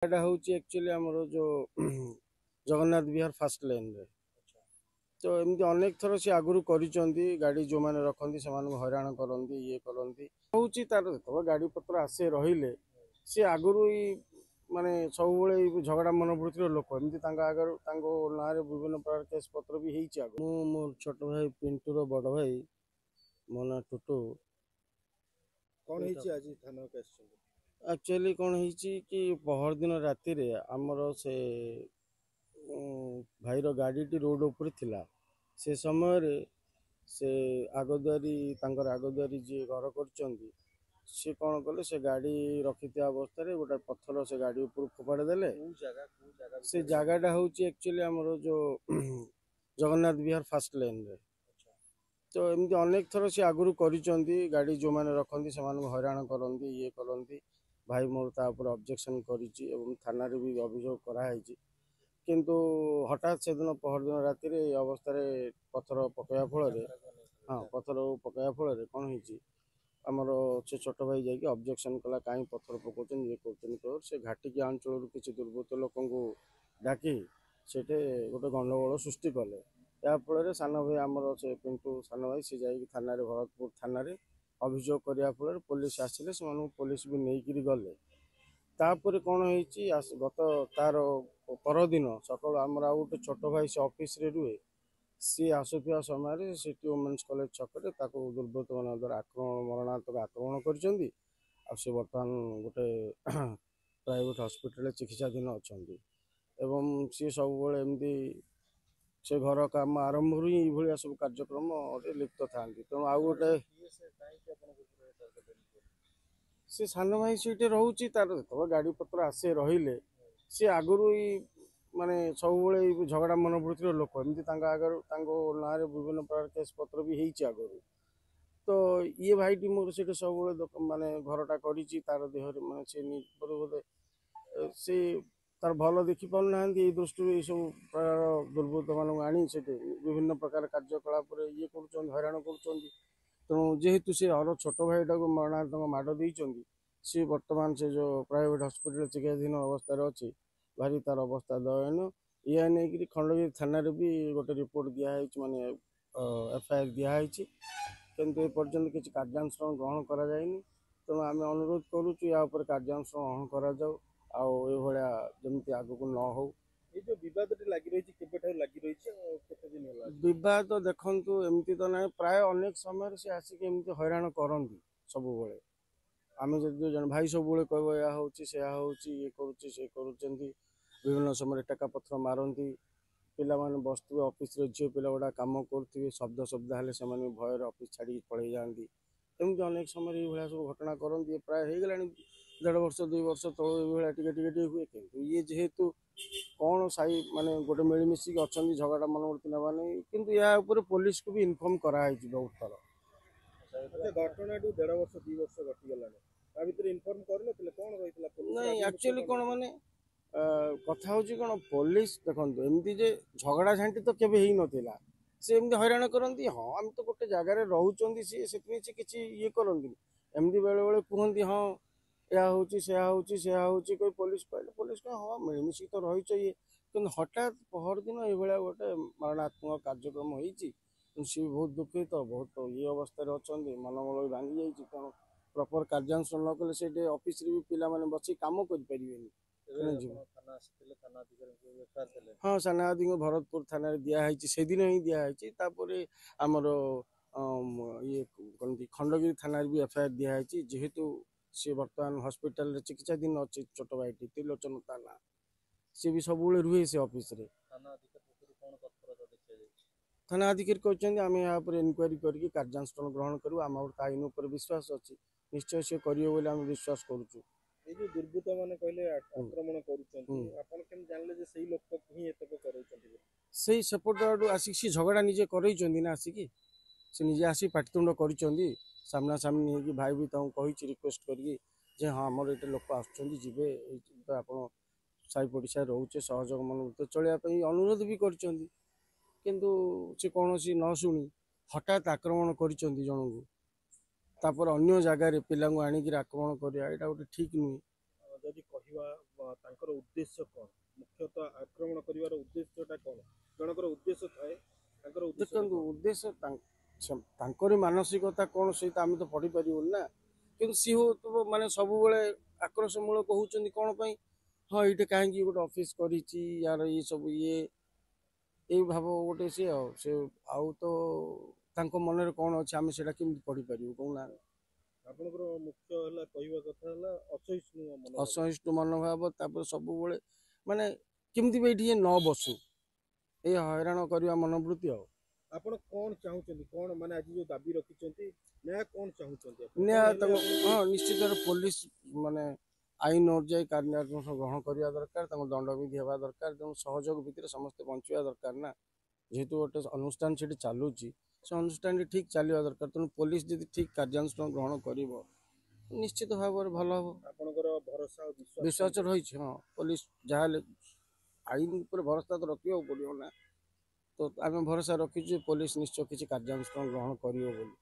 এটা হচ্ছে एक्चुअली हमर जो जगन्नाथ विहार फास्ट लाइन रे तो एमती अनेक थर से आगुरी करिसंती गाड़ी जो माने रखंती से हैरान करंती ये करंती होची तार देखो गाड़ी पत्र आसे रहिले से आगुरी माने सब बेले झगड़ा मन पड़ुथिर लोक एमती तांका आगर तांको नारे विभिन्न प्रकार केस पत्र भी हेची आगु मु मोर छोट भाई पिंटू रो बड़ भाई मो ना टुटू कौन ହେଇଛି ଆଜି ଥାନାକୁ ଆସିଛନ୍ତି? एक्चुअली कौन ହେଇଛି कि पहर दिन राति रे हमर से भाईर गाड़ीटी रोड उपर थिला से समय से आगदुआरी आगदुआरी जी घर कर सी कौन कले से गाड़ी रखि अवस्था गोटे पत्थर से गाड़ी ऊपर फोपाड़ी देले से जगहटा हूँ एक्चुअली हमर जो जगन्नाथ विहार फास्ट लाइन रे तो एमती अनेक थर से आगुरी करिसंती गाड़ी जो माने रखंती से हैरान करंती ये करंती भाई मोर तापर ऑब्जेक्शन करिछि एवं थाना रे भी अभियोग कराई किंतु हठात से दिन पहर दिन राति अवस्था पथर पकड़ा फल हाँ पथर पकड़ा फल कौन हो आमर से छोट भाई जाकि ऑब्जेक्शन कला कहीं पथर पकाउछन ये कर से घाटिकी अंचल किसी दुर्बृत्त लोक डाकी से गोटे गंडगोल सृष्टि कले या फल सान भाई आमर से पिंटू सान भाई सी जा थाना भरतपुर थाना अभियोग करने फल पुलिस आसिले से पुलिस भी नहीं गले तापर कौन होती गत तार परदिन सकाल आमर आ गए छोट भाई से ऑफिस रे रुहे सी आसुवा समय सिटी वोमेन्स कॉलेज छकरे दुर्बृत्त मान द्वारा आक्रमण मरणात्मक आक्रमण कर बर्तमान गोटे प्राइवेट हॉस्पिटल चिकित्साधीन अच्छा एवं सी सब एमती से घर काम आरंभ ये सब कार्यक्रम लिप्त था तेणु आउ गोटे से सान भाई सीटे रोचे तार देखो गाड़ी पत्र आसे रहिले सी आगुरी माने सब बेले झगड़ा मन पड़ुथिर लोक एमती आगर ना विभिन्न प्रकार केस पत्र भी हेची आगुरी तो ये भाईटी मोर से सब माने घरटा करिछि तार देह माने से बोधे से तार भल देखि पाना दृष्टि ये सब प्रकार दुर्बृत्त मान आनी से विभिन्न प्रकार कार्यकलाप ये कर हैरान कर तेणु जेहेतु से अर छोट भाईटा को मरणात्मक माड़ देती सी बर्तमान से जो प्राइवेट हॉस्पिटल चिकित्साधीन अवस्था अच्छी भारी तार अवस्था दयनीय या नहीं खंडगिरी थाना भी गोटे रिपोर्ट दिखाई माने एफआईआर दिखाई किंतु एपर्यंत किसी कार्यानुष्ठान ग्रहण कराइनि तेणु आम अनुरोध करुचु या कार्यानुष्ठान ग्रहण करमती आगक न हो जो विवाद लगी रही लगी रही विवाद देखु एमती तो ना प्राय अनेक समय से आसिक एमती हैरान करती सब आम जब जन भाई सब कह या ये कर विभिन्न समय टेका पथर मारती पिला बसुवे ऑफिस रे झील पिला गुड़ा कम करुवे शब्द शब्द हेल्ले से भयर ऑफिस छाड़ी पलि जाती एमती अनेक समय ये सब घटना करती प्राय हो गला 1.5 वर्ष 2 वर्ष तक टे हुए कि ये जेहेतु कौन साई माने गोटे मिलमिशिक अच्छा झगड़ा मनोवृत्ति ना कि या पुलिस को भी इनफॉर्म कराई बहुत थर घटना 1.5 वर्ष 2 वर्ष घटीगला इनफॉर्म कर कौन रही नहीं एक्चुअली कौन माने कथा हूँ कौन पुलिस देखो एमती जे झगड़ा झांटी तो केवे ही नथिला से एमती हैरान करती हाँ आम तो गोटे जगार रोचे सी किसी ये करती एमती बेले बेले कहती हाँ या हूँ कोई पुलिस कहले पुलिस कह हाँ मिलमिशिक तो रही ये कि हठात पहर दिन ये गोटे मरणात्मक कार्यक्रम होती सी बहुत दुखित बहुत ये अवस्था अच्छा मनोबल भांगी जाइए तेणु प्रपर कार्यानुष्ठान न कले से ऑफिस भी पिला बस कम कर हाँ सानादी भरतपुर थाना दिखाई से दिन ही दिखाई आमर ये कौन खंडगिरी थाना भी एफआईआर दिखाई जेहेतु सी बर्तमान हॉस्पिटल चिकित्साधीन अच्छी छोट भाई त्रिलोचन थाना सी भी सब रुहे से ऑफिस रे थाना अधिकारी कहते आम यहाँ इनक्वारी करके कार्यानुष्ठान ग्रहण करूँ आम आईन उपर विश्वास अच्छी निश्चय सी करेंगे आम विश्वास करुचु ये जो दुर्बृत्त माने कहले आक्रमण करूछंती आपण केम जानले जे सही लोक ही एतक करउछंती सही सपोर्ट आडू आसी सी झगड़ा निजे करइछंती ना आसी की से निजे आसी पाटितुंड करिछंती सामना सामनी होगी भाई भी ताऊ कहिछि रिक्वेस्ट करी जे हां हमर एटे लोक आछंती जिबे तो आपण साई पड़िसा रहउचे सहयोग मन तो चलिया पई अनुरोध भी करछंती किंतु से कोनोसी न सुनी हठात आक्रमण करिछंती जनगु तापर अन्य जगह रे पिलांगु आनी कि आक्रमण करिया एटा गोटे ठीक नुई ନେତାଜୀ କହିବା ତାଙ୍କର ଉଦ୍ଦେଶ୍ୟ କ'ଣ? ମୁଖ୍ୟତଃ ଆକ୍ରମଣ କରିବାର ଉଦ୍ଦେଶ୍ୟଟା କ'ଣ? ଜଣଙ୍କର ଉଦ୍ଦେଶ୍ୟ ଥାଏ, ତାଙ୍କର ଉଦ୍ଦେଶ୍ୟ ଦେଖନ୍ତୁ ଉଦ୍ଦେଶ୍ୟ ତାଙ୍କରି ମାନସିକତା କ'ଣ ସେଇଟା ଆମେ ତ ପଢ଼ିପାରିବୁନି ନା। କିନ୍ତୁ ସିଏ ହଉଥିବ ମାନେ ସବୁବେଳେ ଆକ୍ରୋଶମୂଳକ ହଉଛନ୍ତି କ'ଣ ପାଇଁ? ହଁ ଏଇଠି କାହିଁକି ଗୋଟେ ଅଫିସ୍ କରିଛି, ୟାର ଇଏ ସବୁ ଏଇ ଭାବ ଗୋଟେ ସିଏ ସେ ଆଉ ତ ତାଙ୍କ ମନରେ କ'ଣ ଅଛି ଆମେ ସେଇଟା କେମିତି ପଢ଼ିପାରିବୁ କହୁନାହାନ୍ତି। ଆପଣଙ୍କର ମୁଖ୍ୟ ହେଲା କହିବା କଥା ହେଲା ଅସହିଷ୍ଣୁ ମନୋଭାବ। ଅସହିଷ୍ଣୁ ମନୋଭାବ, ତାପରେ ସବୁବେଳେ ମାନେ କେମିତି ବି ଏଇଠି ନ ବସୁ, ଏଇ ହଇରାଣ କରିବା ମନୋବୃତ୍ତି ଆଉ। ଆପଣ କ'ଣ ଚାହୁଁଛନ୍ତି? କ'ଣ ମାନେ ଆଜି ଯୋଉ ଦାବି ରଖିଛନ୍ତି, ନ୍ୟାୟ କ'ଣ ଚାହୁଁଛନ୍ତି? ହଁ ନିଶ୍ଚିତ ପୋଲିସ ମାନେ ଆଇନ ଅନୁଯାୟୀ କାର୍ଯ୍ୟାନୁଷ୍ଠାନ ଗ୍ରହଣ କରିବା ଦରକାର, ତାଙ୍କୁ ଦଣ୍ଡବିଧି ହେବା ଦରକାର, ତେଣୁ ସହଯୋଗ ଭିତରେ ସମସ୍ତେ ବଞ୍ଚିବା ଦରକାର ନା। ଯେହେତୁ ଗୋଟେ ଅନୁଷ୍ଠାନ ସେଠି ଚାଲୁଛି, ସେ ଅନୁଷ୍ଠାନଟି ଠିକ୍ ଚାଲିବା ଦରକାର। ତେଣୁ ପୋଲିସ ଯଦି ଠିକ୍ କାର୍ଯ୍ୟାନୁଷ୍ଠାନ ଗ୍ରହଣ କରିବ ନିଶ୍ଚିତ ଭାବରେ ଭଲ ହେବ। ଆପଣଙ୍କର ଭରସା ଓ ବିଶ୍ୱାସ ରହିଛି। ହଁ ପୋଲିସ ଯାହାହେଲେ ଆଇନ ଉପରେ ଭରସା ତ ରଖିବାକୁ ପଡ଼ିବ ନା। ତ ଆମେ ଭରସା ରଖିଛୁ ଯେ ପୋଲିସ ନିଶ୍ଚୟ କିଛି କାର୍ଯ୍ୟାନୁଷ୍ଠାନ ଗ୍ରହଣ କରିବ ବୋଲି।